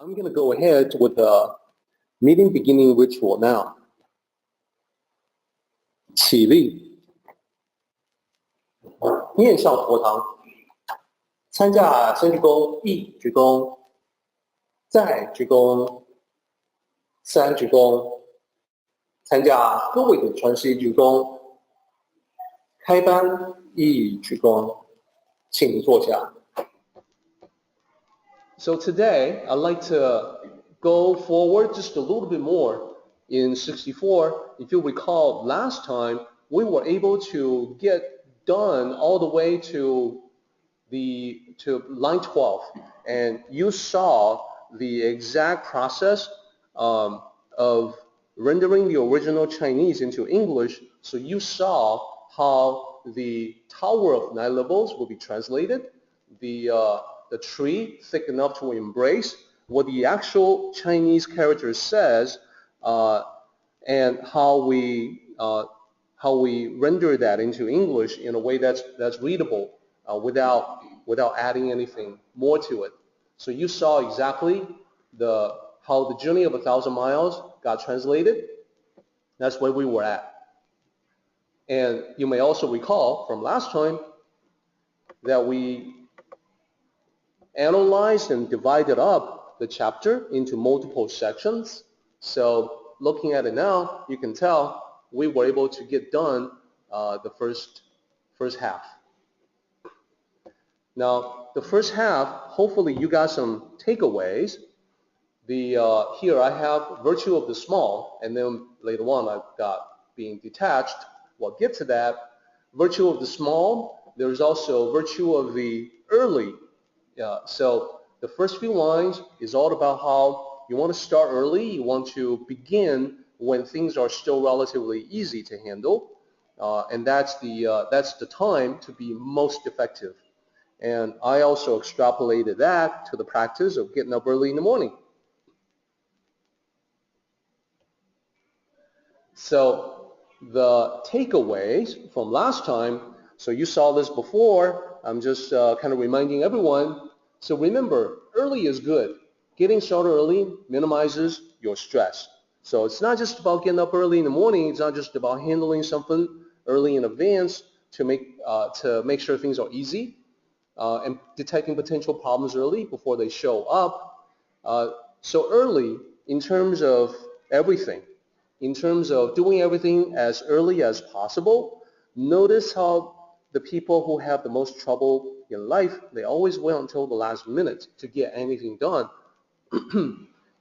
I'm going to go ahead with the meeting beginning ritual now. 起立，面向佛堂，参加先鞠躬，一鞠躬，再鞠躬，三鞠躬，参加各位的传习鞠躬，开班一鞠躬，请坐下。So today, I'd like to go forward just a little bit more in 64. If you recall, last time we were able to get done all the way to line 12, and you saw the exact process of rendering the original Chinese into English. So you saw how the Tower of Nine Levels will be translated, the tree thick enough to embrace what the actual Chinese character says, and how we render that into English in a way that's readable without adding anything more to it. So you saw exactly how the journey of 1,000 miles got translated. That's where we were at. And you may also recall from last time that we analyzed and divided up the chapter into multiple sections. So looking at it now, you can tell we were able to get done the first half. Now, the first half, hopefully you got some takeaways. Here I have virtue of the small, and then later on I've got being detached. We'll get to that. Virtue of the small, there's also virtue of the early. So the first few lines is all about how you want to start early. You want to begin when things are still relatively easy to handle, and that's the time to be most effective. And I also extrapolated that to the practice of getting up early in the morning. So the takeaways from last time, so you saw this before, I'm just kind of reminding everyone. So remember, early is good. Getting started early minimizes your stress. So it's not just about getting up early in the morning. It's not just about handling something early in advance to make sure things are easy, and detecting potential problems early before they show up. So early in terms of everything, in terms of doing everything as early as possible. Notice how the people who have the most trouble in life, they always wait until the last minute to get anything done.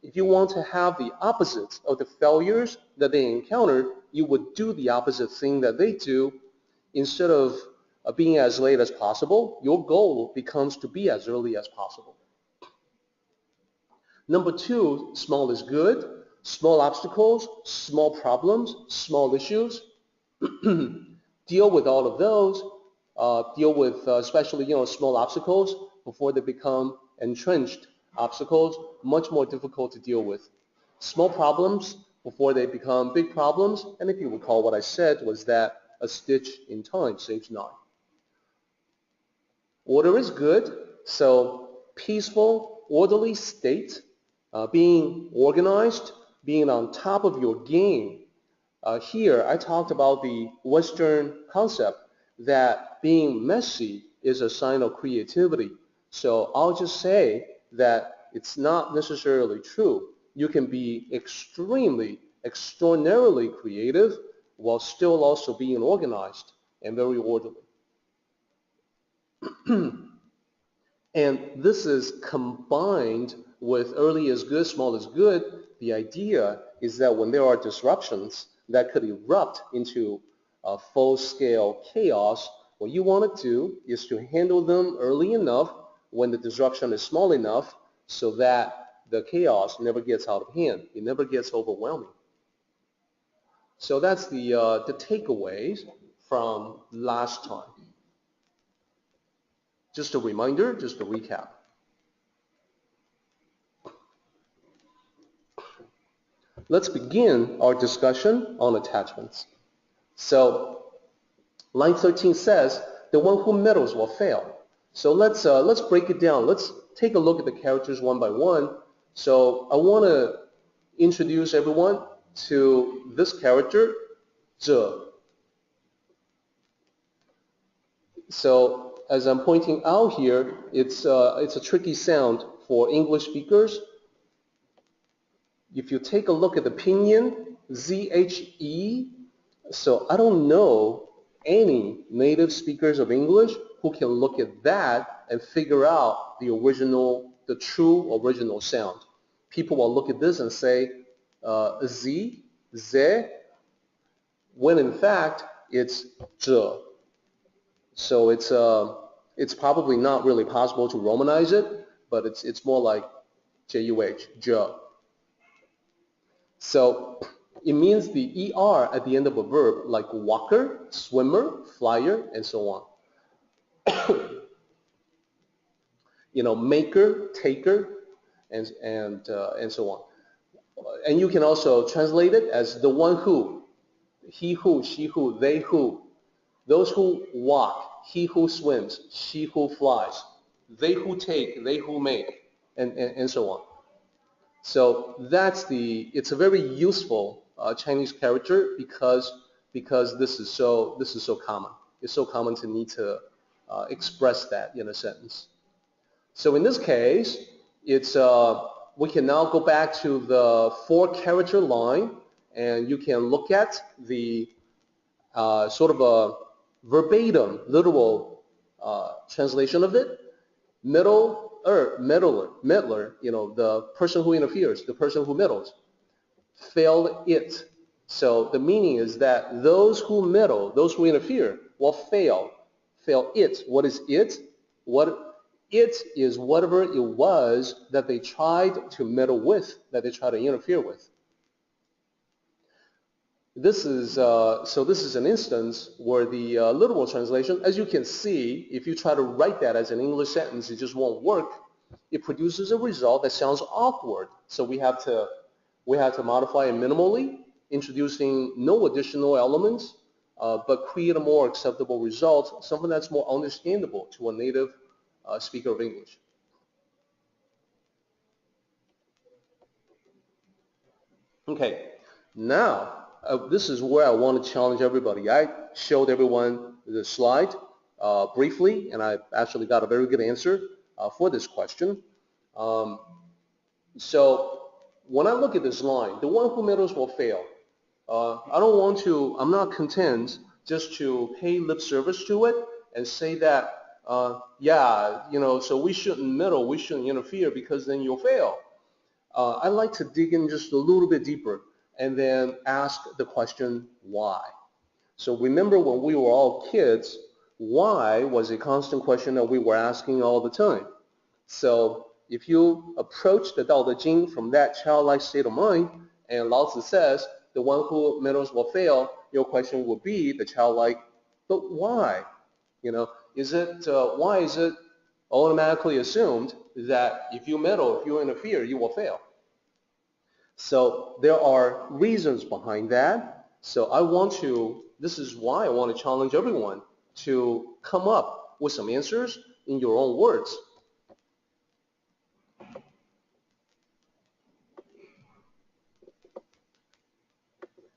If you want to have the opposite of the failures that they encounter, you would do the opposite thing that they do. Instead of being as late as possible, your goal becomes to be as early as possible. Number two, small is good. Small obstacles, small problems, small issues. Deal with all of those. Deal with especially small obstacles before they become entrenched obstacles, much more difficult to deal with. Small problems before they become big problems. And if you recall, what I said was that a stitch in time saves 9. Order is good. So peaceful, orderly state, being organized, being on top of your game. Here, I talked about the Western concept that being messy is a sign of creativity. So I'll just say that it's not necessarily true. You can be extraordinarily creative while still also being organized and very orderly. And this is combined with early is good, small is good. The idea is that when there are disruptions that could erupt into a full-scale chaos, what you want to do is to handle them early enough when the disruption is small enough so that the chaos never gets out of hand. It never gets overwhelming. So that's the takeaways from last time. Just a reminder, just a recap. Let's begin our discussion on attachments. So line 13 says, the one who meddles will fail. So let's break it down. Let's take a look at the characters one by one. So I want to introduce everyone to this character, 这. So as I'm pointing out here, it's a tricky sound for English speakers. If you take a look at the pinyin, ZHE, so I don't know any native speakers of English who can look at that and figure out the true original sound. People will look at this and say Z, ze, when in fact it's 这. So it's probably not really possible to Romanize it, but it's more like JUH, 这. So it means the ER at the end of a verb, like walker, swimmer, flyer, and so on. Maker, taker, and so on. And you can also translate it as the one who, he who, she who, they who, those who walk, he who swims, she who flies, they who take, they who make, and so on. So it's a very useful Chinese character because this is so common. It's so common to need to express that in a sentence. So in this case, we can now go back to the 4-character line, and you can look at the sort of a verbatim, literal translation of it. Meddler, the person who interferes, the person who meddles. Fail it. So the meaning is that those who meddle, those who interfere, will fail. Fail it. What is it? It is whatever it was that they tried to meddle with, that they tried to interfere with. This is an instance where the literal translation, as you can see, if you try to write that as an English sentence, it just won't work. It produces a result that sounds awkward. So we have to modify it minimally, introducing no additional elements, but create a more acceptable result, something that's more understandable to a native speaker of English. Okay, now this is where I want to challenge everybody. I showed everyone the slide briefly, and I actually got a very good answer for this question. So when I look at this line, the one who meddles will fail. I'm not content just to pay lip service to it and say that, so we shouldn't meddle, we shouldn't interfere because then you'll fail. I like to dig in just a little bit deeper and then ask the question, why? So remember when we were all kids, why was a constant question that we were asking all the time. So if you approach the Tao Te Ching from that childlike state of mind, and Lao Tzu says, the one who meddles will fail, your question would be the childlike, but why? Why is it automatically assumed that if you meddle, if you interfere, you will fail? So there are reasons behind that. So this is why I want to challenge everyone to come up with some answers in your own words.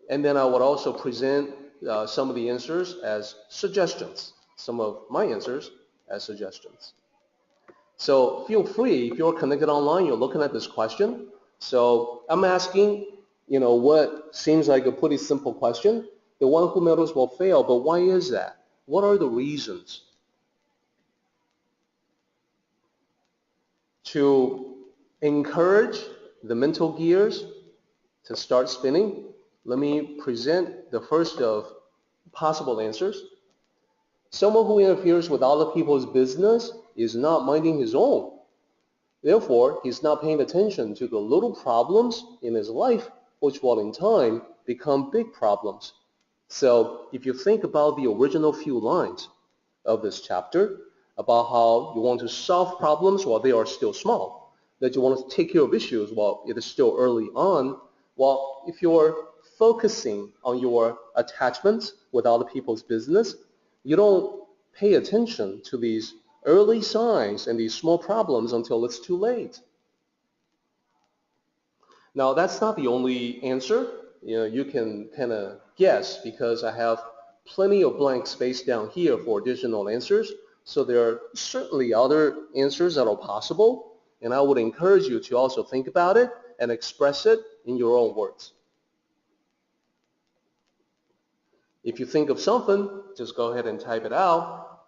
And then I would also present some of the answers as suggestions, some of my answers as suggestions. So feel free, if you're connected online, you're looking at this question. So I'm asking, what seems like a pretty simple question. The one who meddles will fail, but why is that? What are the reasons? To encourage the mental gears to start spinning, let me present the first of possible answers. Someone who interferes with other people's business is not minding his own. Therefore, he's not paying attention to the little problems in his life, which will in time become big problems. So if you think about the original few lines of this chapter, about how you want to solve problems while they are still small, that you want to take care of issues while it is still early on, well, if you're focusing on your attachments with other people's business, you don't pay attention to these early signs and these small problems until it's too late. Now, that's not the only answer. You can kind of guess because I have plenty of blank space down here for additional answers. So there are certainly other answers that are possible, and I would encourage you to also think about it and express it in your own words. If you think of something, just go ahead and type it out.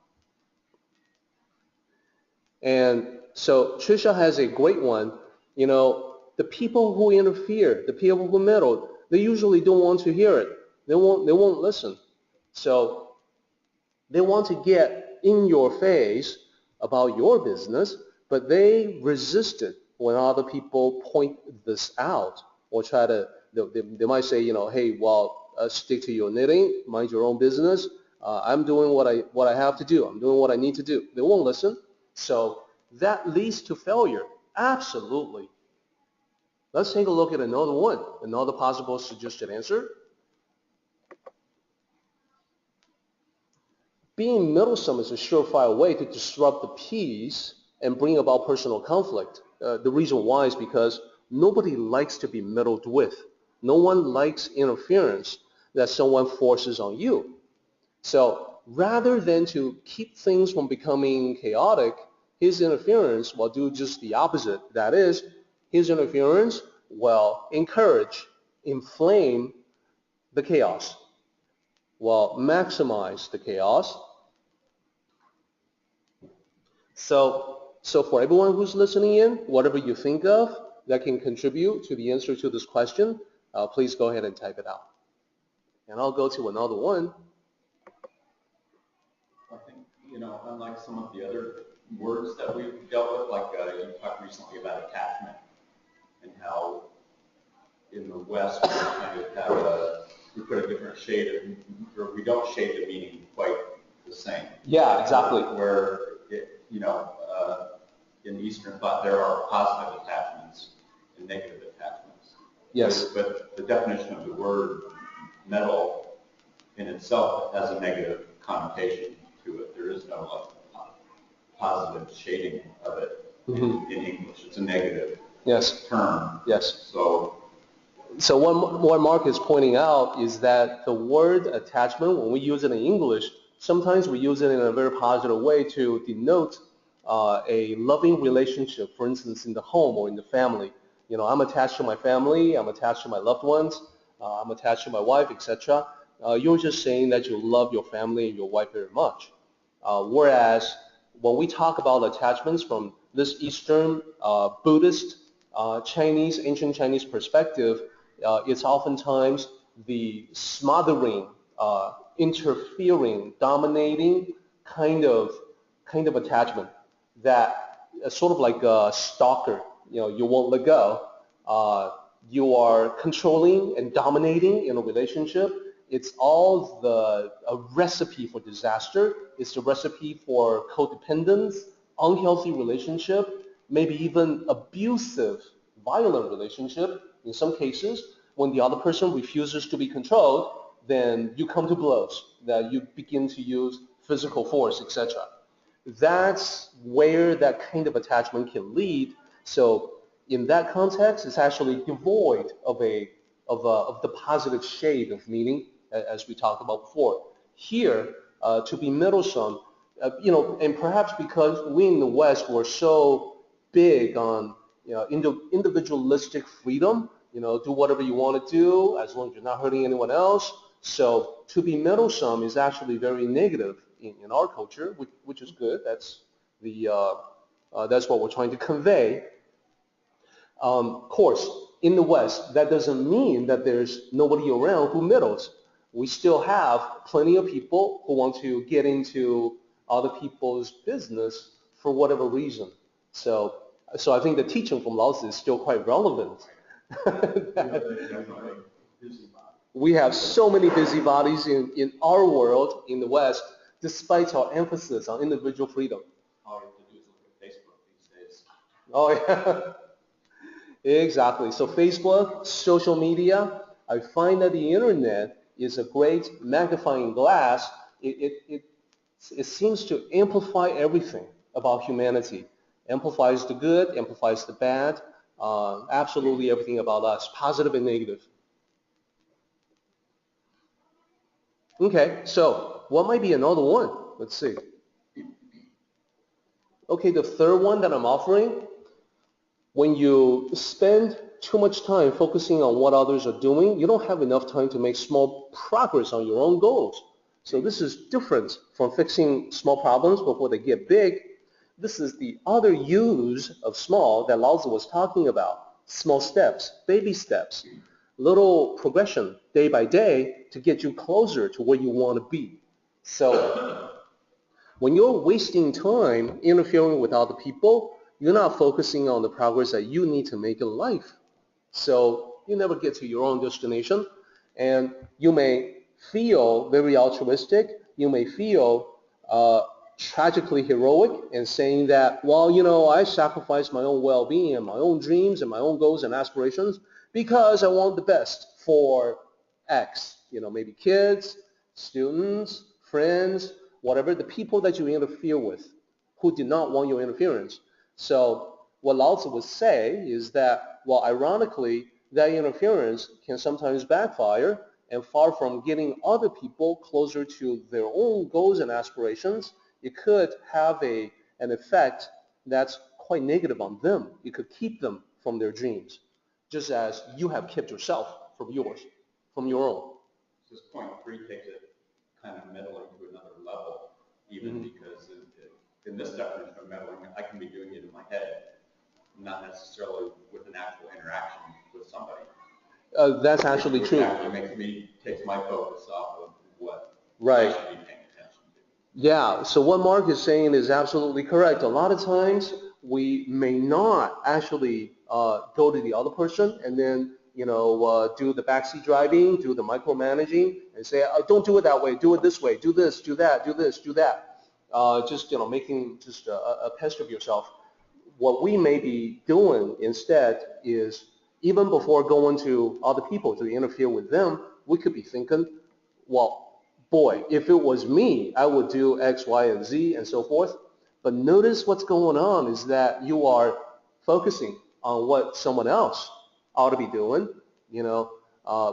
And so Trisha has a great one. The people who interfere, the people who meddle, they usually don't want to hear it. They won't listen. So they want to get in your face about your business, but they resist it when other people point this out or try to, they might say, hey, well, stick to your knitting, mind your own business. I'm doing what I have to do. I'm doing what I need to do. They won't listen. So that leads to failure. Absolutely. Let's take a look at another one, another possible suggested answer. Being meddlesome is a surefire way to disrupt the peace and bring about personal conflict. The reason why is because nobody likes to be meddled with. No one likes interference that someone forces on you. So rather than to keep things from becoming chaotic, his interference will do just the opposite. That is, his interference will encourage, inflame the chaos, will maximize the chaos. So for everyone who's listening in, whatever you think of that can contribute to the answer to this question, please go ahead and type it out. And I'll go to another one. I think, unlike some of the other words that we've dealt with, like you talked recently about attachment and how in the West we kind of have we put a different shade or we don't shade the meaning quite the same. Yeah, exactly. Where, in Eastern thought there are positive attachments and negative attachments. Yes. But the definition of the word meddle in itself has a negative connotation to it. There is no positive shading of it in English. It's a negative term. Yes. So what Mark is pointing out is that the word attachment, when we use it in English, sometimes we use it in a very positive way to denote a loving relationship, for instance, in the home or in the family. I'm attached to my family, I'm attached to my loved ones, I'm attached to my wife, etc. You're just saying that you love your family and your wife very much. Whereas when we talk about attachments from this Eastern Buddhist, Chinese, ancient Chinese perspective, it's oftentimes the smothering, interfering, dominating kind of attachment that sort of like a stalker. You won't let go. You are controlling and dominating in a relationship. It's all a recipe for disaster. It's a recipe for codependence, unhealthy relationship, maybe even abusive, violent relationship. In some cases, when the other person refuses to be controlled, then you come to blows, that you begin to use physical force, etc. That's where that kind of attachment can lead. So in that context, it's actually devoid of the positive shade of meaning, as we talked about before. Here, to be meddlesome, and perhaps because we in the West were so big on individualistic freedom, do whatever you want to do as long as you're not hurting anyone else. So to be meddlesome is actually very negative in our culture, which is good. That's what we're trying to convey. Of course, in the West, that doesn't mean that there's nobody around who meddles. We still have plenty of people who want to get into other people's business for whatever reason. So I think the teaching from Lao Tzu is still quite relevant. We have so many busybodies in our world, in the West, despite our emphasis on individual freedom. All you have to do is look at Facebook these days. Oh, yeah. Exactly. So Facebook, social media, I find that the internet is a great magnifying glass. It seems to amplify everything about humanity. Amplifies the good, amplifies the bad. absolutely everything about us, positive and negative. Okay, so what might be another one? Let's see. Okay, the third one that I'm offering, when you spend too much time focusing on what others are doing, you don't have enough time to make small progress on your own goals. So this is different from fixing small problems before they get big. This is the other use of small that Lao Tzu was talking about. Small steps, baby steps, little progression day by day to get you closer to where you want to be. So when you're wasting time interfering with other people, you're not focusing on the progress that you need to make in life. So you never get to your own destination, and you may feel very altruistic. You may feel tragically heroic and saying that, well, you know, I sacrificed my own well-being and my own dreams and my own goals and aspirations because I want the best for X, you know, maybe kids, students, friends, whatever, the people that you interfere with who did not want your interference. So what Lao Tzu would say is that, well, ironically, that interference can sometimes backfire, and far from getting other people closer to their own goals and aspirations, it could have an effect that's quite negative on them. It could keep them from their dreams, just as you have kept yourself from yours, from your own. This point 3 takes it kind of meddling to another level, even because in this definition of meddling, I can be doing it in my head, not necessarily with an actual interaction with somebody. That's actually true. Actually takes my focus off of what right. I should be paying attention to. Yeah, so what Mark is saying is absolutely correct. A lot of times we may not actually go to the other person and then, you know, do the backseat driving, do the micromanaging, and say, oh, don't do it that way, do it this way, do this, do that, do this, do that. Just, you know, making just a pest of yourself. What we may be doing instead is, even before going to other people to interfere with them, we could be thinking, well, boy, if it was me, I would do X, Y, and Z, and so forth. But notice what's going on is that you are focusing on what someone else ought to be doing. You know,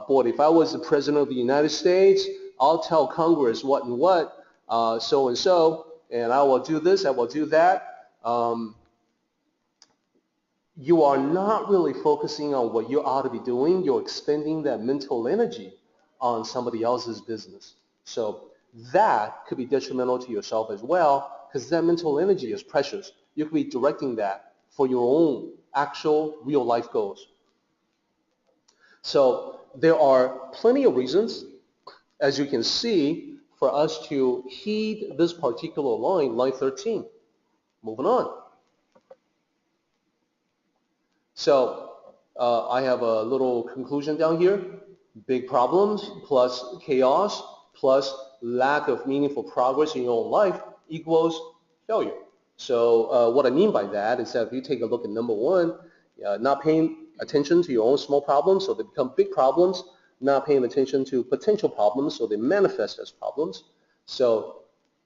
boy, if I was the president of the United States, I'll tell Congress what and what, so and so, and I will do this, I will do that. You are not really focusing on what you ought to be doing. You're expending that mental energy on somebody else's business. So that could be detrimental to yourself as well, because that mental energy is precious. You could be directing that for your own actual real life goals. So there are plenty of reasons, as you can see, for us to heed this particular line 13. Moving on. So I have a little conclusion down here. Big problems plus chaos plus lack of meaningful progress in your own life equals failure. So what I mean by that is that if you take a look at number 1, not paying attention to your own small problems so they become big problems, not paying attention to potential problems so they manifest as problems. So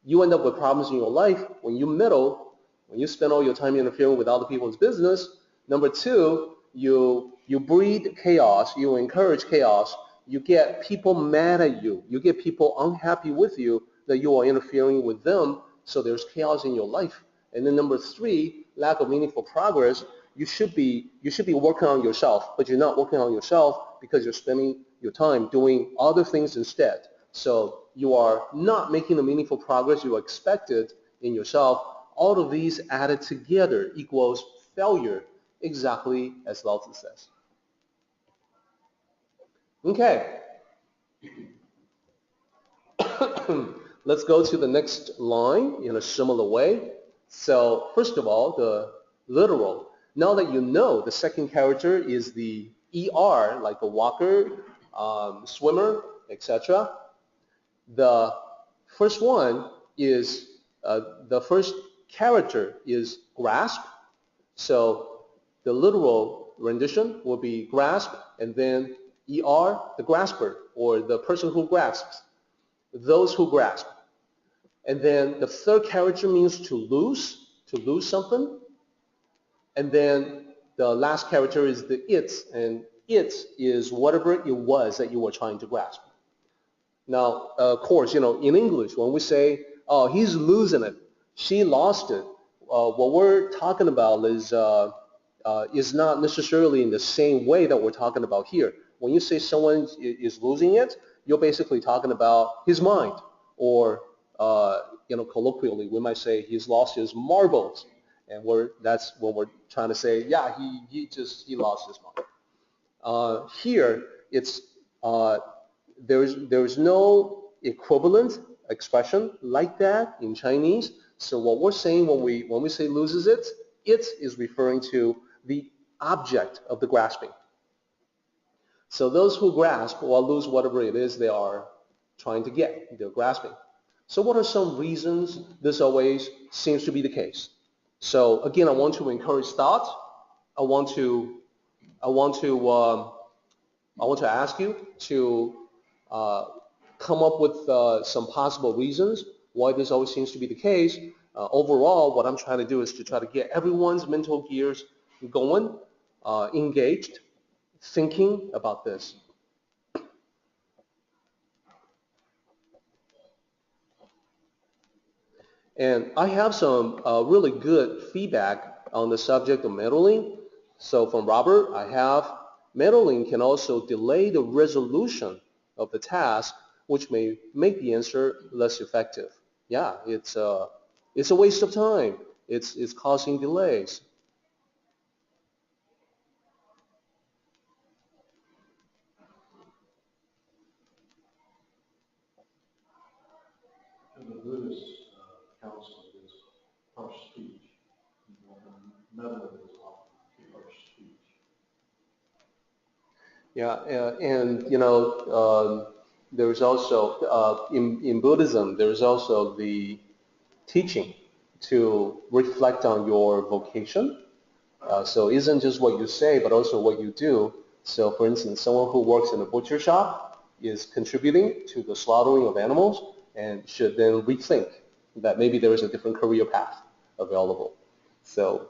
you end up with problems in your life when you meddle, when you spend all your time interfering with other people's business. Number 2, you breed chaos, you encourage chaos, you get people mad at you, you get people unhappy with you that you are interfering with them, so there's chaos in your life. And then number 3, lack of meaningful progress, you should be working on yourself, but you're not working on yourself because you're spending your time doing other things instead. So you are not making the meaningful progress you expected in yourself. All of these added together equals failure, exactly as Lao Tzu says. Okay. Let's go to the next line in a similar way. So first of all, the literal. Now that you know the second character is the ER, like a walker, swimmer, etc. The first one is, the first character is grasp. So the literal rendition will be grasp, and then ER, the grasper, or the person who grasps, those who grasp. And then the third character means to lose something. And then the last character is the it, and it is whatever it was that you were trying to grasp. Now, of course, in English, when we say, oh, he's losing it, she lost it, what we're talking about is not necessarily in the same way that we're talking about here. When you say someone is losing it, you're basically talking about his mind, or colloquially, we might say he's lost his marbles, and that's what we're trying to say. Yeah, he lost his mind. Here, it's there's no equivalent expression like that in Chinese. So what we're saying when we say loses it, it is referring to the object of the grasping. So those who grasp or lose whatever it is they are trying to get, they're grasping. So what are some reasons this always seems to be the case? So again, I want to encourage thought. I want to ask you to come up with some possible reasons why this always seems to be the case. Overall, what I'm trying to do is to try to get everyone's mental gears going, engaged, thinking about this. And I have some really good feedback on the subject of meddling. So from Robert, I have meddling can also delay the resolution of the task, which may make the answer less effective. Yeah, it's a waste of time. It's causing delays. And the Buddhist counsel is harsh speech. Meddling is often harsh speech. Yeah, and there's also in Buddhism there's also the teaching to reflect on your vocation. So it isn't just what you say, but also what you do. So for instance, someone who works in a butcher shop is contributing to the slaughtering of animals and should then rethink that maybe there is a different career path available. So,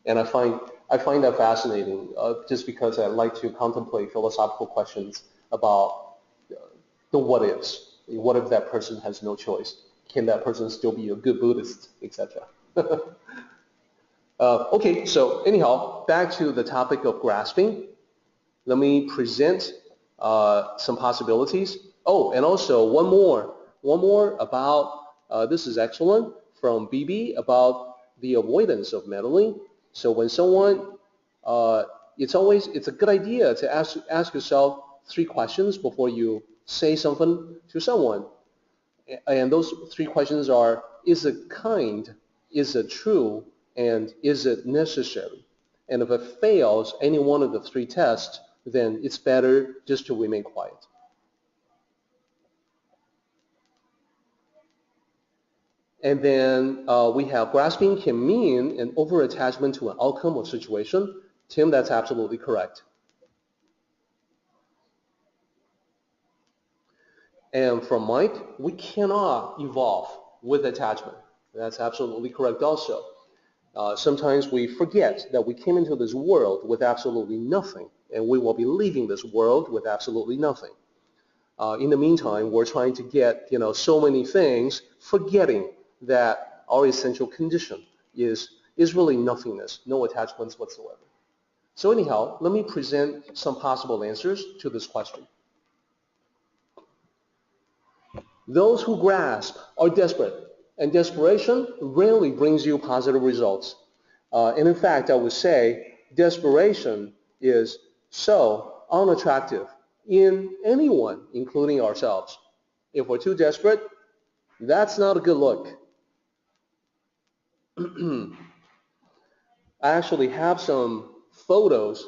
and I find that fascinating just because I like to contemplate philosophical questions about the what ifs. What if that person has no choice? Can that person still be a good Buddhist, etc.? Okay, so anyhow, back to the topic of grasping. Let me present some possibilities. Oh, and also one more about, this is excellent, from BB about the avoidance of meddling. So when someone, it's a good idea to ask yourself 3 questions before you say something to someone. And those 3 questions are, is it kind, is it true, and is it necessary? And if it fails any one of the 3 tests, then it's better just to remain quiet. And then we have grasping can mean an over-attachment to an outcome or situation. Tim, that's absolutely correct. And from Mike, we cannot evolve with attachment. That's absolutely correct also. Sometimes we forget that we came into this world with absolutely nothing, and we will be leaving this world with absolutely nothing. In the meantime, we're trying to get so many things, forgetting that our essential condition is really nothingness, no attachments whatsoever. So anyhow, let me present some possible answers to this question. Those who grasp are desperate, and desperation rarely brings you positive results. And in fact, I would say desperation is so unattractive in anyone, including ourselves. If we're too desperate, that's not a good look. I actually have some photos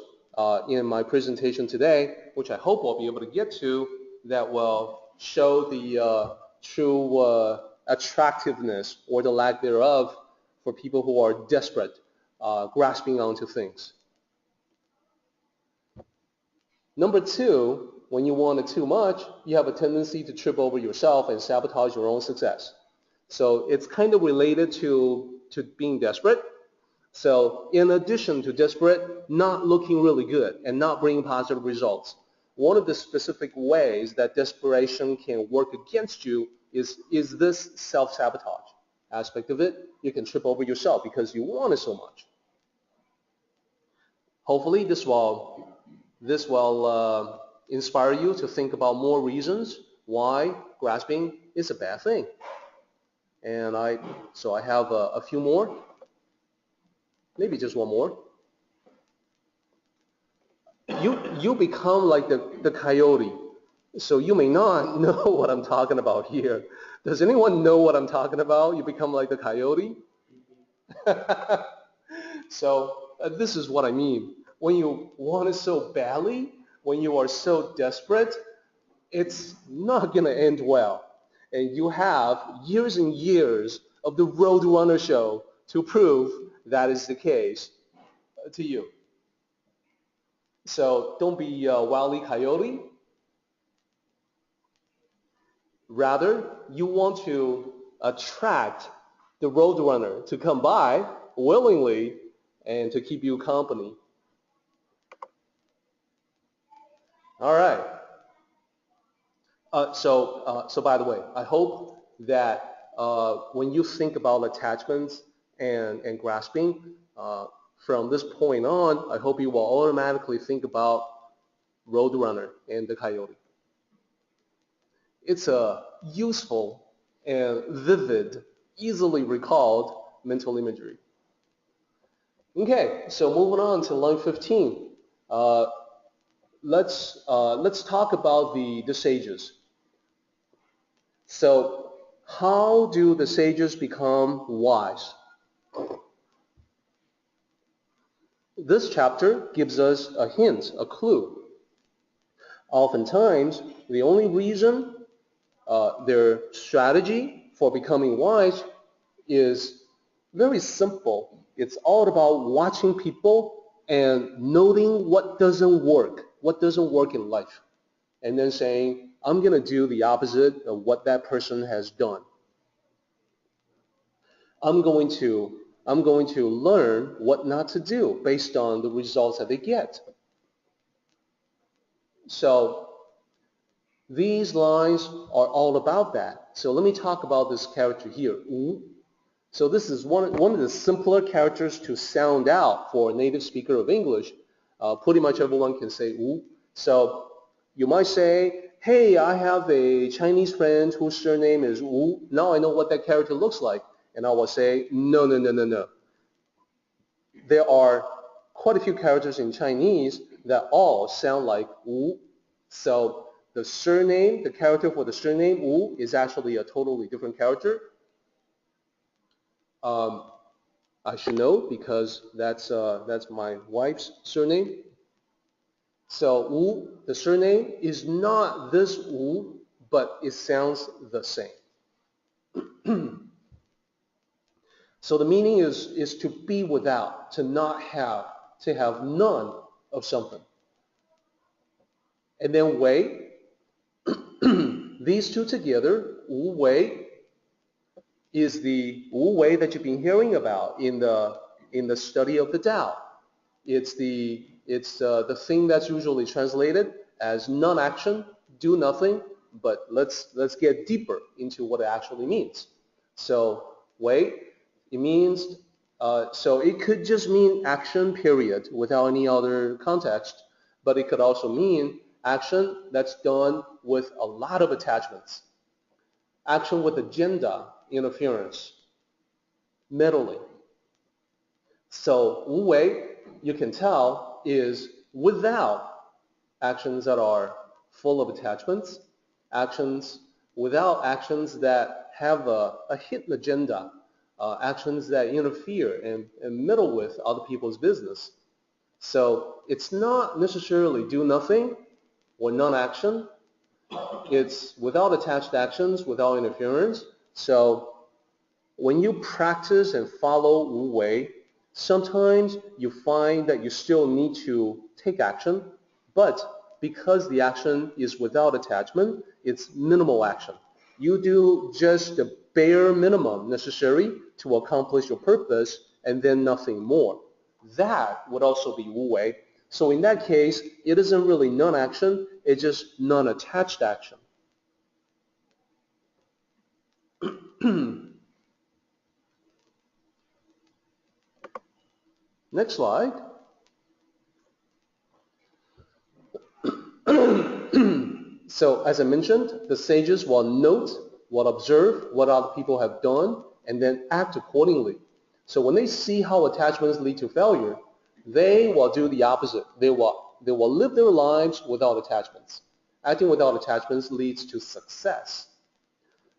in my presentation today, which I hope I'll be able to get to, that will show the true attractiveness or the lack thereof for people who are desperate, grasping onto things. Number 2, when you want it too much, you have a tendency to trip over yourself and sabotage your own success. So it's kind of related to being desperate. So in addition to desperate, not looking really good and not bringing positive results, one of the specific ways that desperation can work against you is this self-sabotage aspect of it. You can trip over yourself because you want it so much. Hopefully this will inspire you to think about more reasons why grasping is a bad thing. And so I have a few more, maybe just one more. You become like the coyote. So you may not know what I'm talking about here. Does anyone know what I'm talking about? You become like the coyote? So this is what I mean. When you want it so badly, when you are so desperate, it's not going to end well. And you have years and years of the Roadrunner show to prove that is the case to you. So don't be Wile E. Coyote. Rather, you want to attract the Roadrunner to come by willingly and to keep you company. All right. So by the way, I hope that when you think about attachments and grasping, from this point on, I hope you will automatically think about Roadrunner and the coyote. It's a useful and vivid, easily recalled mental imagery. Okay, so moving on to line 15. Let's talk about the sages. So how do the sages become wise? This chapter gives us a hint, a clue. Oftentimes, the only reason their strategy for becoming wise is very simple. It's all about watching people and noting what doesn't work in life, and then saying, I'm going to do the opposite of what that person has done. I'm going to learn what not to do based on the results that they get. So these lines are all about that. So let me talk about this character here, Wu. So this is one of the simpler characters to sound out for a native speaker of English. Pretty much everyone can say Wu. So you might say, hey, I have a Chinese friend whose surname is Wu. Now I know what that character looks like. And I will say, no. There are quite a few characters in Chinese that all sound like Wu. So the surname, the character for the surname Wu is actually a totally different character. I should know because that's my wife's surname. So Wu, the surname, is not this Wu, but it sounds the same. So the meaning is to be without, to not have, to have none of something. And then Wei, these two together, Wu Wei, is the Wu Wei that you've been hearing about in the study of the Tao. It's the thing that's usually translated as non-action, do nothing, but let's get deeper into what it actually means. So Wei, it means, so it could just mean action, period, without any other context, but it could also mean action that's done with a lot of attachments. Action with agenda, interference, meddling. So Wu Wei, you can tell, is without actions that are full of attachments, without actions that have a hidden agenda, actions that interfere and meddle with other people's business. So it's not necessarily do nothing or non-action. It's without attached actions, without interference. So when you practice and follow Wu Wei, sometimes you find that you still need to take action, but because the action is without attachment, it's minimal action. You do just the bare minimum necessary to accomplish your purpose, and then nothing more. That would also be wu wei. So in that case, it isn't really non-action, it's just non-attached action. Next slide. So as I mentioned, the sages will note, will observe what other people have done, and then act accordingly. So when they see how attachments lead to failure, they will do the opposite. They will live their lives without attachments. Acting without attachments leads to success.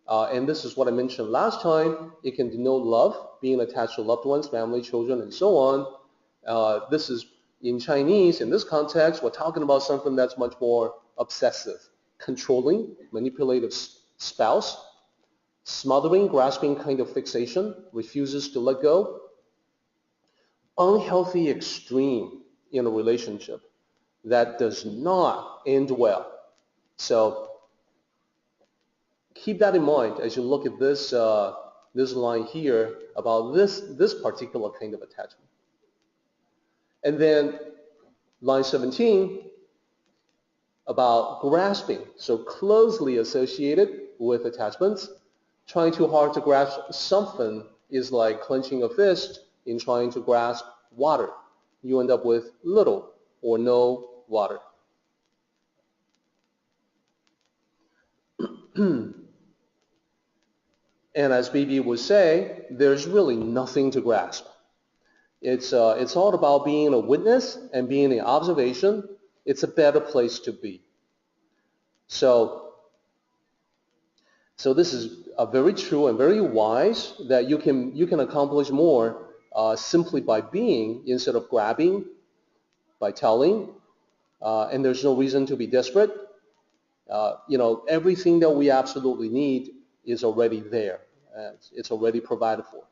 And this is what I mentioned last time. It can denote love, being attached to loved ones, family, children, and so on. This is in Chinese. In this context, we're talking about something that's much more obsessive, controlling, manipulative spouse, smothering, grasping kind of fixation, refuses to let go, unhealthy extreme in a relationship that does not end well. So keep that in mind as you look at this this line here about this particular kind of attachment. And then line 17 about grasping, so closely associated with attachments. Trying too hard to grasp something is like clenching a fist in trying to grasp water. You end up with little or no water. And as BB would say, there's really nothing to grasp. It's all about being a witness and being an observation. It's a better place to be. So this is very true and very wise that you can accomplish more simply by being instead of grabbing, by telling, and there's no reason to be desperate. Everything that we absolutely need is already there. It's already provided for.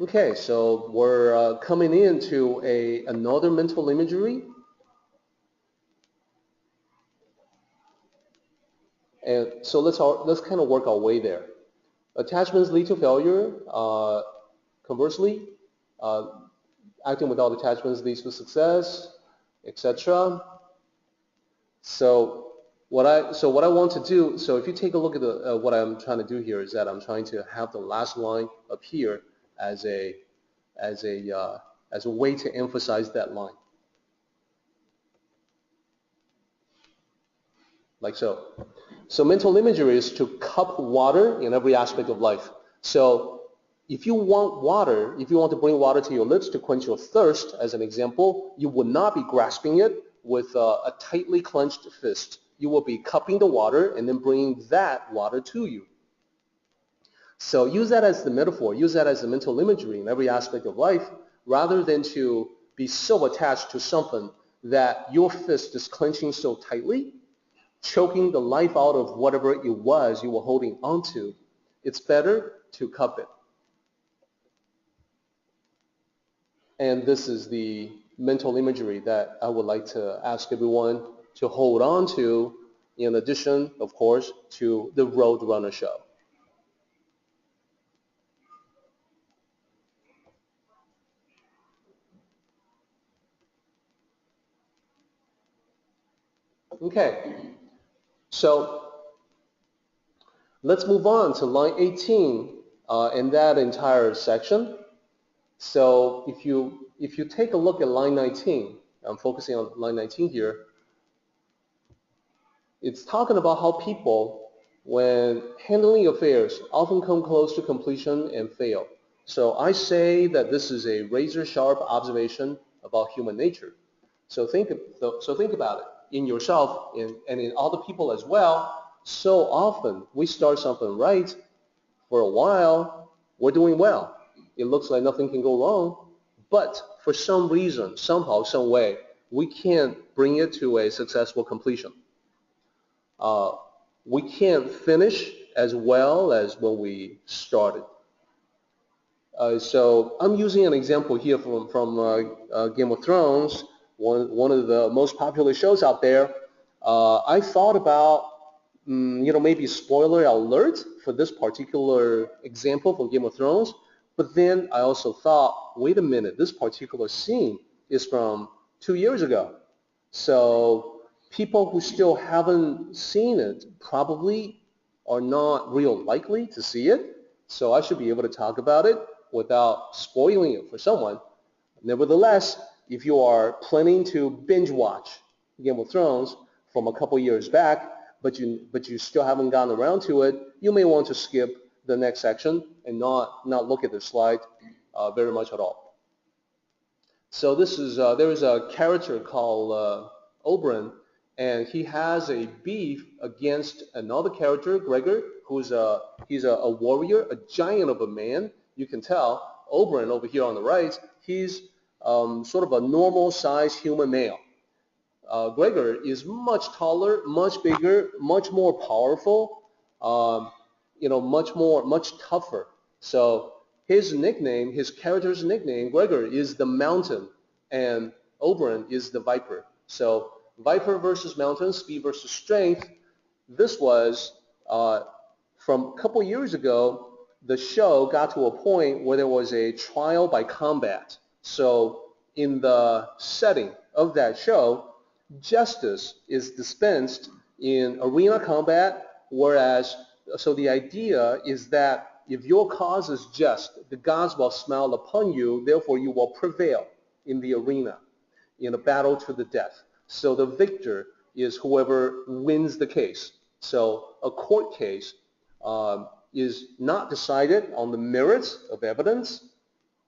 Okay, so we're coming into another mental imagery. And so let's kind of work our way there. Attachments lead to failure. Conversely, acting without attachments leads to success, etc. So what I want to do, so if you take a look at what I'm trying to do here is that I'm trying to have the last line appear as a way to emphasize that line. Like so. So mental imagery is to cup water in every aspect of life. So if you want water, if you want to bring water to your lips to quench your thirst, as an example, you would not be grasping it with a tightly clenched fist. You will be cupping the water and then bringing that water to you. So use that as the metaphor, use that as the mental imagery in every aspect of life, rather than to be so attached to something that your fist is clenching so tightly, choking the life out of whatever it was you were holding onto. It's better to cup it. And this is the mental imagery that I would like to ask everyone to hold on to, in addition, of course, to the Roadrunner show. Okay, so let's move on to line 18 and that entire section. So if you take a look at line 19, I'm focusing on line 19 here, it's talking about how people, when handling affairs, often come close to completion and fail. So I say that this is a razor-sharp observation about human nature. So think about it. In yourself and in other people as well, so often we start something right, for a while, we're doing well. It looks like nothing can go wrong, but for some reason, somehow, some way, we can't bring it to a successful completion. We can't finish as well as when we started. So I'm using an example here from Game of Thrones, one of the most popular shows out there. I thought about maybe spoiler alert for this particular example from Game of Thrones. But then I also thought, wait a minute, this particular scene is from 2 years ago. So people who still haven't seen it probably are not real likely to see it. So I should be able to talk about it without spoiling it for someone. Nevertheless, if you are planning to binge watch Game of Thrones from a couple years back, but you still haven't gotten around to it, you may want to skip the next section and not look at the slide very much at all. So this is there is a character called Oberon, and he has a beef against another character, Gregor, he's a warrior, a giant of a man. You can tell Oberon over here on the right, he's sort of a normal-sized human male. Gregor is much taller, much bigger, much more powerful, much tougher. So his character's nickname, Gregor, is the Mountain, and Oberon is the Viper. So Viper versus Mountain, speed versus strength. This was from a couple years ago. The show got to a point where there was a trial by combat. So in the setting of that show, justice is dispensed in arena combat, so the idea is that if your cause is just, the gods will smile upon you, therefore you will prevail in the arena, in a battle to the death. So the victor is whoever wins the case. So a court case is not decided on the merits of evidence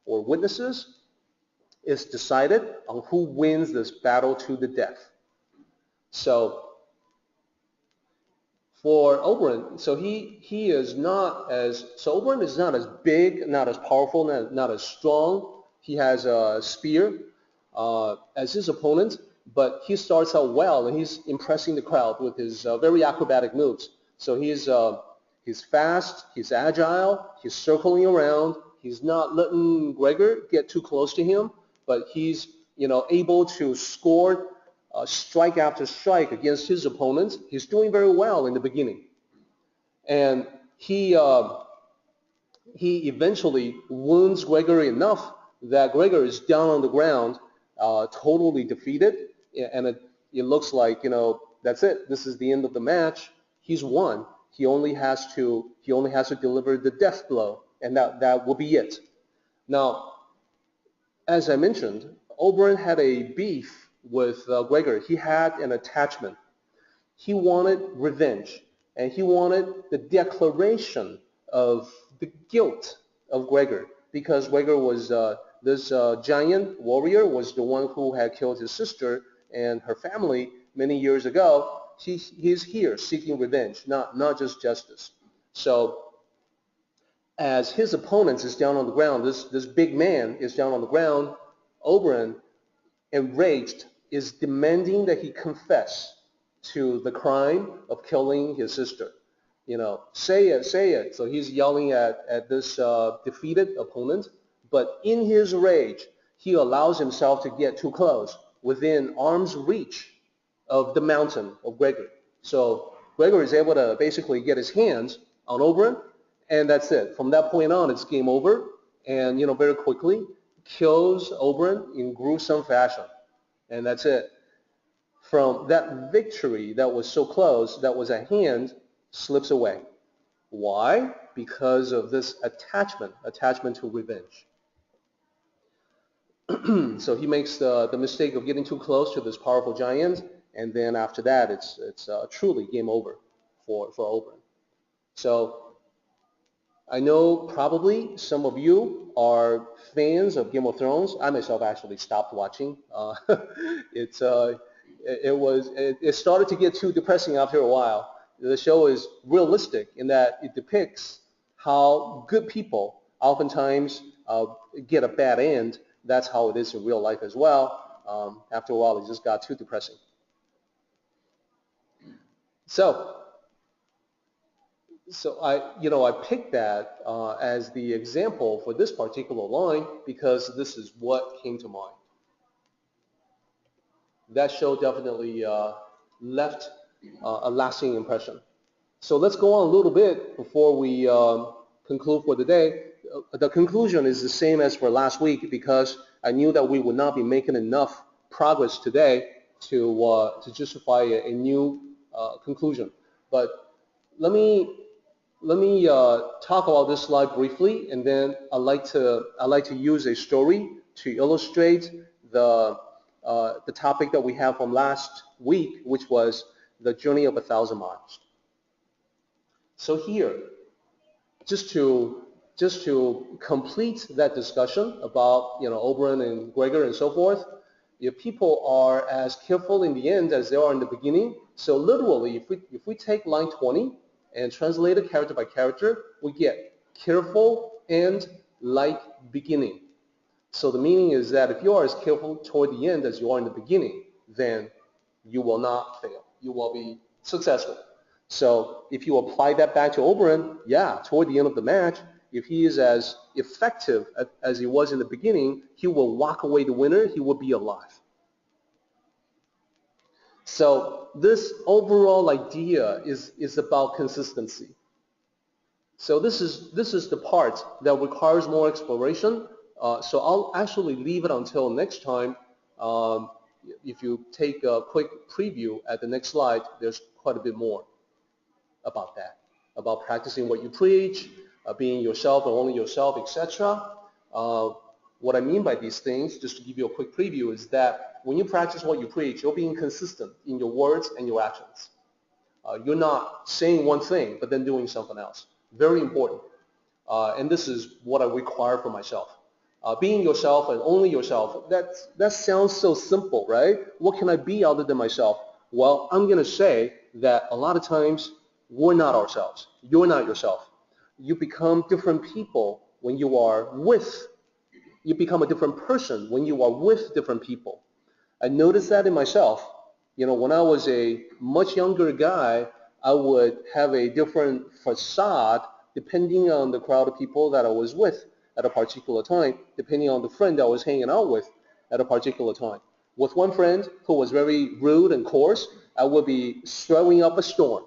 or witnesses. It's decided on who wins this battle to the death. So for Oberon, so Oberon is not as big, not as powerful, not as strong. He has a spear as his opponent, but he starts out well, and he's impressing the crowd with his very acrobatic moves. So he's fast, he's agile, he's circling around. He's not letting Gregor get too close to him, but he's able to score strike after strike against his opponents. He's doing very well in the beginning, and he eventually wounds Gregor enough that Gregor is down on the ground, totally defeated, and it looks like that's it. This is the end of the match. He's won. He only has to deliver the death blow, and that will be it. Now, as I mentioned, Oberon had a beef with Gregor. He had an attachment. He wanted revenge, and he wanted the declaration of the guilt of Gregor, because Gregor was this giant warrior, was the one who had killed his sister and her family many years ago. He's here seeking revenge, not just justice. So as his opponent is down on the ground, this big man is down on the ground, Oberon, enraged, is demanding that he confess to the crime of killing his sister. Say it, say it. So he's yelling at this defeated opponent, but in his rage, he allows himself to get too close, within arm's reach of the mountain of Gregor. So Gregor is able to basically get his hands on Oberon, and that's it. From that point on, it's game over, and very quickly kills Oberon in gruesome fashion, and that's it. From that victory that was so close, that was at hand, slips away. Why? Because of this attachment to revenge. So he makes the mistake of getting too close to this powerful giant, and then after that, it's truly game over for Oberon. So I know probably some of you are fans of Game of Thrones. I myself actually stopped watching. It started to get too depressing after a while. The show is realistic in that it depicts how good people oftentimes get a bad end. That's how it is in real life as well. After a while, it just got too depressing. So I picked that as the example for this particular line because this is what came to mind. That show definitely left a lasting impression. So let's go on a little bit before we conclude for the day. The conclusion is the same as for last week because I knew that we would not be making enough progress today to justify a new conclusion. But let me talk about this slide briefly, and then I'd like to use a story to illustrate the topic that we have from last week, which was the journey of 1,000 miles. So here, just to complete that discussion about Oberon and Gregor and so forth, if people are as careful in the end as they are in the beginning, so literally if we take line 20 and translate it character by character, we get careful and like beginning. So the meaning is that if you are as careful toward the end as you are in the beginning, then you will not fail. You will be successful. So if you apply that back to Oberon, yeah, toward the end of the match, if he is as effective as he was in the beginning, he will walk away the winner. He will be alive. So this overall idea is about consistency. So this is the part that requires more exploration. So I'll actually leave it until next time. If you take a quick preview at the next slide, there's quite a bit more about that, about practicing what you preach, being yourself and only yourself, etc. What I mean by these things, just to give you a quick preview, is that when you practice what you preach, you're being consistent in your words and your actions. You're not saying one thing but then doing something else. Very important. And this is what I require for myself. Being yourself and only yourself, that sounds so simple, right? What can I be other than myself? Well, I'm going to say that a lot of times we're not ourselves. You're not yourself. You become different people when you are with. You become a different person when you are with different people. I noticed that in myself. When I was a much younger guy, I would have a different facade depending on the crowd of people that I was with at a particular time, depending on the friend I was hanging out with at a particular time. With one friend who was very rude and coarse, I would be stirring up a storm.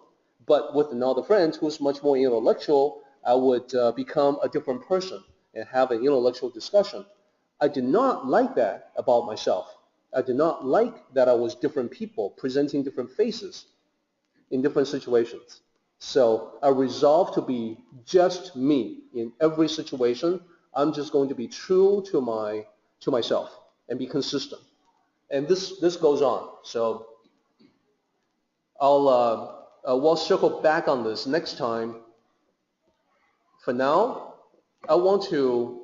But with another friend who's much more intellectual, I would become a different person and have an intellectual discussion. I did not like that about myself. I did not like that I was different people presenting different faces in different situations. So I resolved to be just me in every situation. I'm just going to be true to myself and be consistent. And this goes on. So we'll circle back on this next time. For now, I want to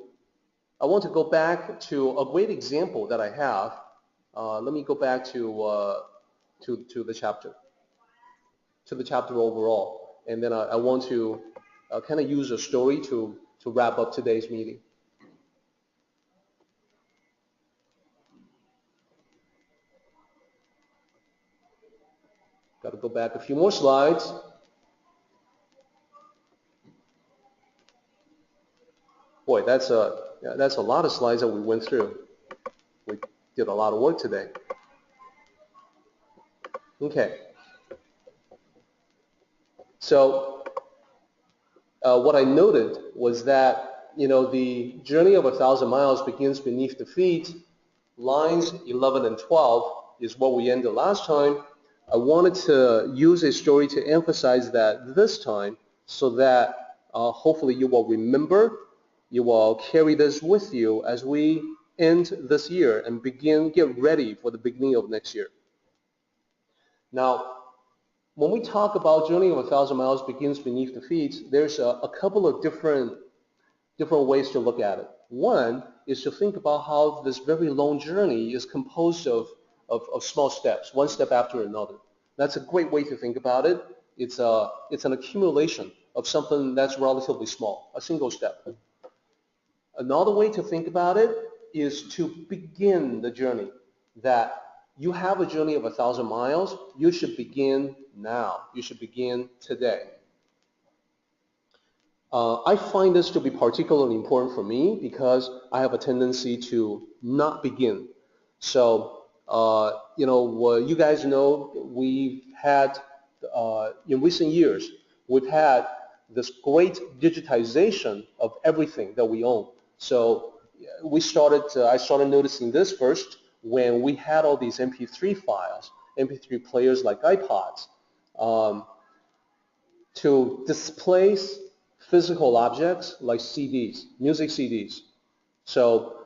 go back to a great example that I have. Let me go back to the chapter overall, and then I want to kind of use a story to wrap up today's meeting. Got to go back a few more slides. Boy, that's a lot of slides that we went through. We did a lot of work today. Okay. So what I noted was that the journey of 1,000 miles begins beneath the feet. Lines 11 and 12 is what we ended last time. I wanted to use a story to emphasize that this time, so that hopefully you will remember, you will carry this with you as we end this year and get ready for the beginning of next year. Now, when we talk about journey of 1,000 miles begins beneath the feet, there's a couple of different ways to look at it. One is to think about how this very long journey is composed of small steps, one step after another. That's a great way to think about it. It's an accumulation of something that's relatively small, a single step. Another way to think about it is to begin the journey, that you have a journey of 1,000 miles, you should begin now. You should begin today. I find this to be particularly important for me because I have a tendency to not begin. So, you guys know we've had, in recent years, we've had this great digitization of everything that we own. So I started noticing this first when we had all these MP3 files, MP3 players like iPods, to displace physical objects like CDs, music CDs. So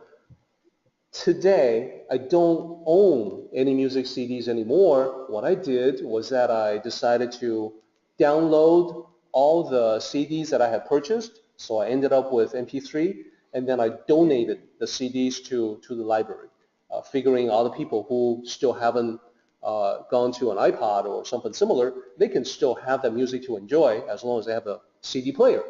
today, I don't own any music CDs anymore. What I did was that I decided to download all the CDs that I had purchased. So I ended up with MP3, and then I donated the CDs to the library, figuring other people who still haven't gone to an iPod or something similar, they can still have that music to enjoy as long as they have a CD player.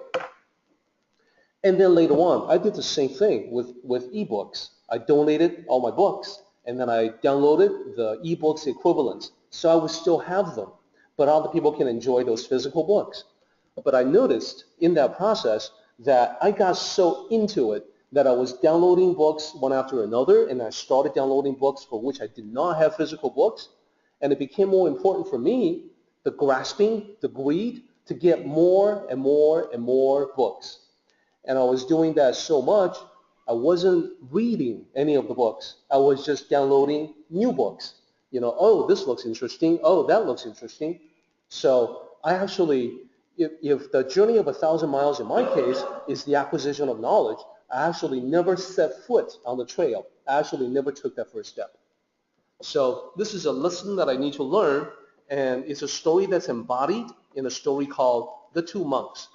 And then later on, I did the same thing with ebooks. I donated all my books, and then I downloaded the ebooks equivalents. So I would still have them, but other people can enjoy those physical books. But I noticed in that process that I got so into it that I was downloading books one after another, and I started downloading books for which I did not have physical books. And it became more important for me, the grasping, the greed, to get more and more and more books. And I was doing that so much, I wasn't reading any of the books. I was just downloading new books. Oh, this looks interesting. Oh, that looks interesting. So I actually, if the journey of 1,000 miles in my case is the acquisition of knowledge, I actually never set foot on the trail. I actually never took that first step. So this is a lesson that I need to learn, and it's a story that's embodied in a story called The Two Monks.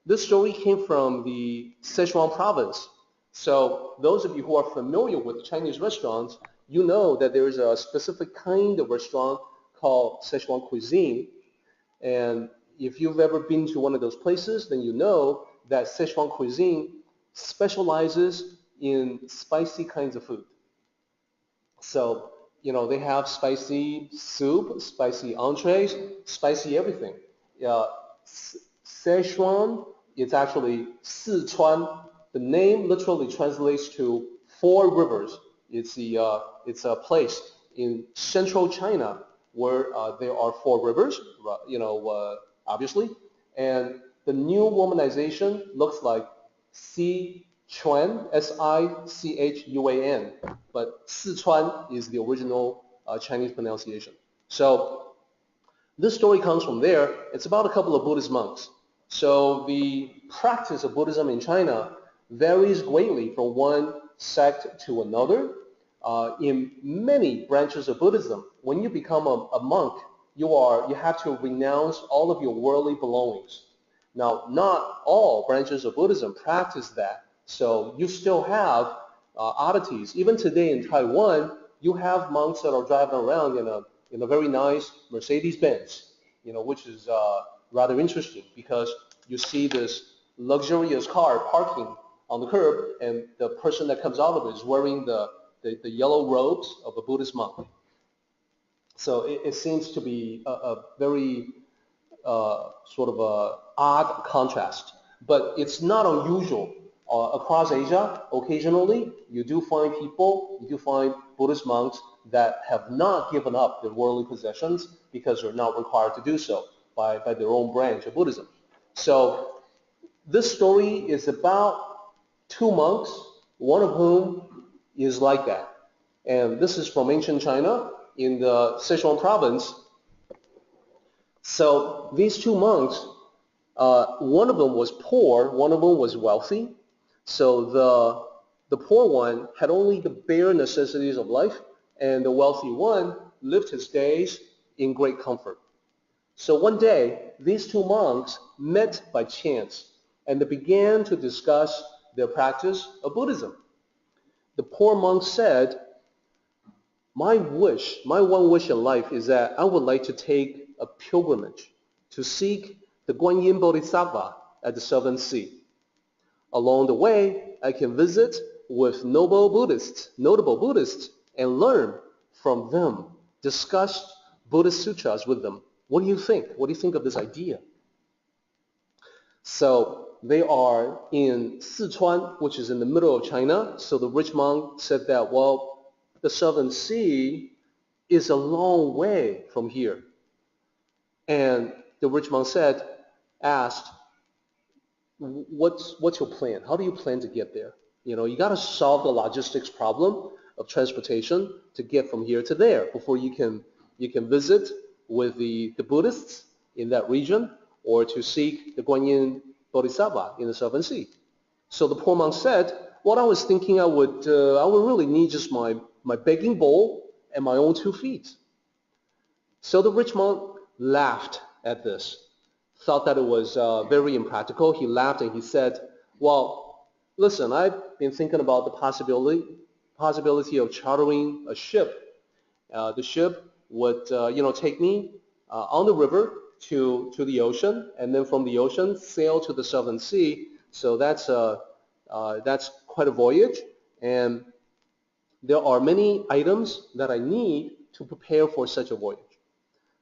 This story came from the Szechuan province. So those of you who are familiar with Chinese restaurants, you know that there is a specific kind of restaurant called Szechuan Cuisine. And if you've ever been to one of those places, then you know that Szechuan Cuisine specializes in spicy kinds of food. So, they have spicy soup, spicy entrees, spicy everything. Szechuan, it's actually Szechuan. The name literally translates to 4 rivers. It's a place in central China where there are 4 rivers, obviously. And the new romanization looks like Szechuan, S-I-C-H-U-A-N, but Sichuan is the original Chinese pronunciation. So this story comes from there. It's about a couple of Buddhist monks. So the practice of Buddhism in China varies greatly from one sect to another. In many branches of Buddhism, when you become a monk, you have to renounce all of your worldly belongings. Now, not all branches of Buddhism practice that. So you still have oddities. Even today in Taiwan, you have monks that are driving around in a very nice Mercedes-Benz, which is rather interesting because you see this luxurious car parking on the curb, and the person that comes out of it is wearing the yellow robes of a Buddhist monk. So it seems to be a very sort of a odd contrast, but it's not unusual. Across Asia, occasionally, you do find Buddhist monks that have not given up their worldly possessions because they're not required to do so by their own branch of Buddhism. So this story is about 2 monks, one of whom is like that. And this is from ancient China in the Szechuan province. So these 2 monks, one of them was poor, one of them was wealthy. So the poor one had only the bare necessities of life, and the wealthy one lived his days in great comfort. So one day, these 2 monks met by chance, and they began to discuss their practice of Buddhism. The poor monk said, my one wish in life is that I would like to take a pilgrimage to seek the Guanyin Bodhisattva at the Southern Sea. Along the way, I can visit with notable Buddhists, and learn from them, discuss Buddhist sutras with them. What do you think? What do you think of this idea? So they are in Sichuan, which is in the middle of China. So the rich monk said that, well, the Southern Sea is a long way from here. And the rich monk said, asked, what's your plan? How do you plan to get there? You know, you got to solve the logistics problem of transportation to get from here to there before you can visit with the Buddhists in that region or to seek the Guanyin Bodhisattva in the Southern Sea. So the poor monk said, well, I was thinking I would really need just my begging bowl and my own 2 feet. So the rich monk laughed at this, thought that it was very impractical. He laughed and he said, well, listen, I've been thinking about the possibility of chartering a ship. The ship would, take me on the river to the ocean, and then from the ocean sail to the Southern Sea. So that's quite a voyage, and there are many items that I need to prepare for such a voyage,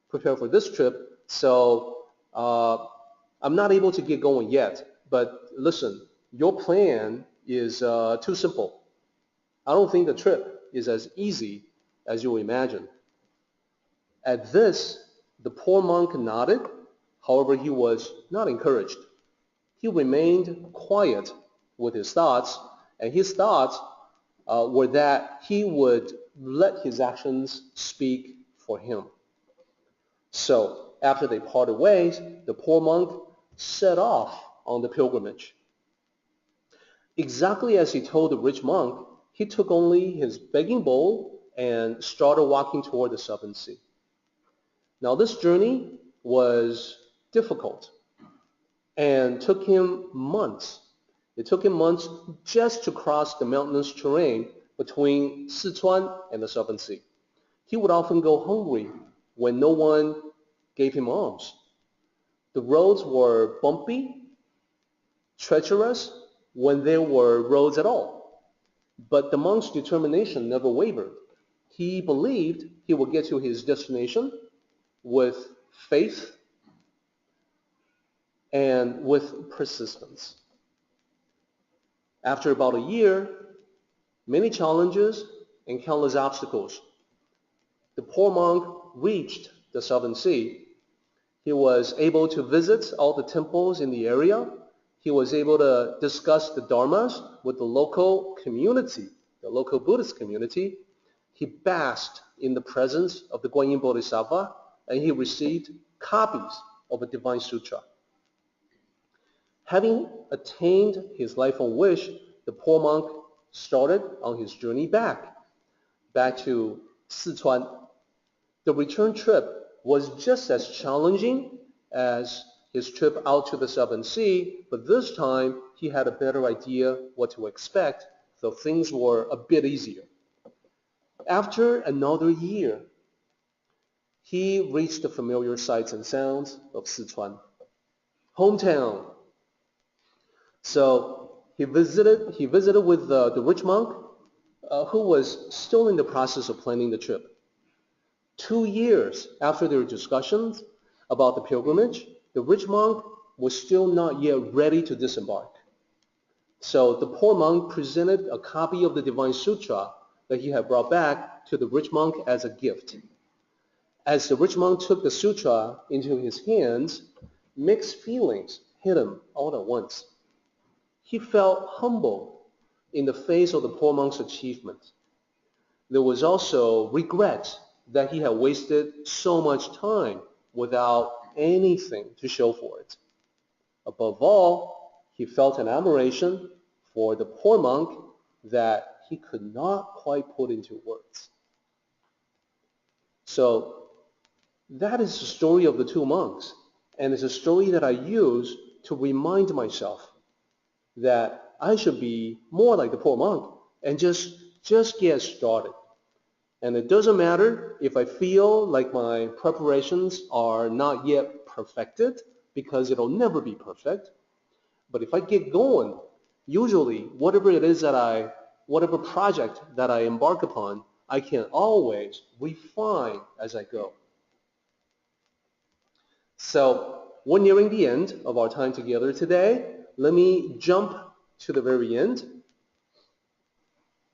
prepare for this trip. So I'm not able to get going yet. But listen, your plan is too simple. I don't think the trip is as easy as you imagine. At this, the poor monk nodded. However, he was not encouraged. He remained quiet with his thoughts, and his thoughts were that he would let his actions speak for him. So, after they parted ways, the poor monk set off on the pilgrimage. Exactly as he told the rich monk, he took only his begging bowl and started walking toward the Southern Sea. Now, this journey was difficult and took him months. It took him months just to cross the mountainous terrain between Szechuan and the Southern Sea. He would often go hungry when no one gave him alms. The roads were bumpy, treacherous when there were roads at all. But the monk's determination never wavered. He believed he would get to his destination with faith and with persistence. After about a year, many challenges and countless obstacles, the poor monk reached the Southern Sea. He was able to visit all the temples in the area. He was able to discuss the dharmas with the local community, the local Buddhist community. He basked in the presence of the Guanyin Bodhisattva, and he received copies of a divine sutra. Having attained his lifelong wish, the poor monk started on his journey back to Szechuan. The return trip was just as challenging as his trip out to the Southern Sea, but this time he had a better idea what to expect, so things were a bit easier. After another year, he reached the familiar sights and sounds of Szechuan, hometown. So he visited with the rich monk who was still in the process of planning the trip. 2 years after their discussions about the pilgrimage, the rich monk was still not yet ready to disembark. So the poor monk presented a copy of the Divine Sutra that he had brought back to the rich monk as a gift. As the rich monk took the sutra into his hands, mixed feelings hit him all at once. He felt humble in the face of the poor monk's achievement. There was also regret that he had wasted so much time without anything to show for it. Above all, he felt an admiration for the poor monk that he could not quite put into words. So that is the story of the two monks, and it's a story that I use to remind myself that I should be more like the poor monk and just get started. And it doesn't matter if I feel like my preparations are not yet perfected, because it'll never be perfect. But if I get going, usually whatever it is whatever project that I embark upon, I can always refine as I go. So we're nearing the end of our time together today. Let me jump to the very end.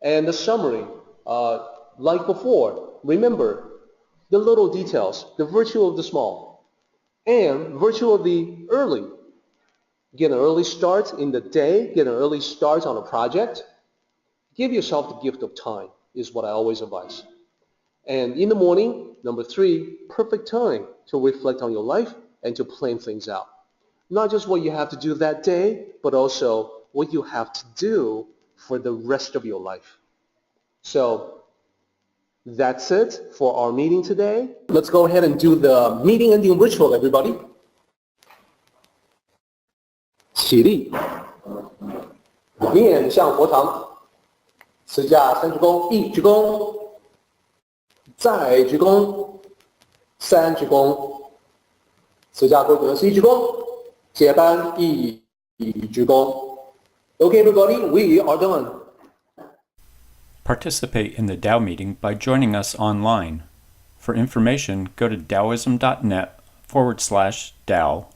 And the summary, like before, remember the little details, the virtue of the small, and virtue of the early Get an early start in the day, get an early start on a project. Give yourself the gift of time is what I always advise. And in the morning, number 3, perfect time to reflect on your life and to plan things out. Not just what you have to do that day, but also what you have to do for the rest of your life. So that's it for our meeting today. Let's go ahead and do the meeting ending ritual, everybody. 起立，面向佛堂，持架3鞠躬，1鞠躬，再鞠躬，3鞠躬，持架规则是1鞠躬，接班1鞠躬。Okay, everybody, we are done. Participate in the Tao meeting by joining us online. For information, go to Taoism.net/Tao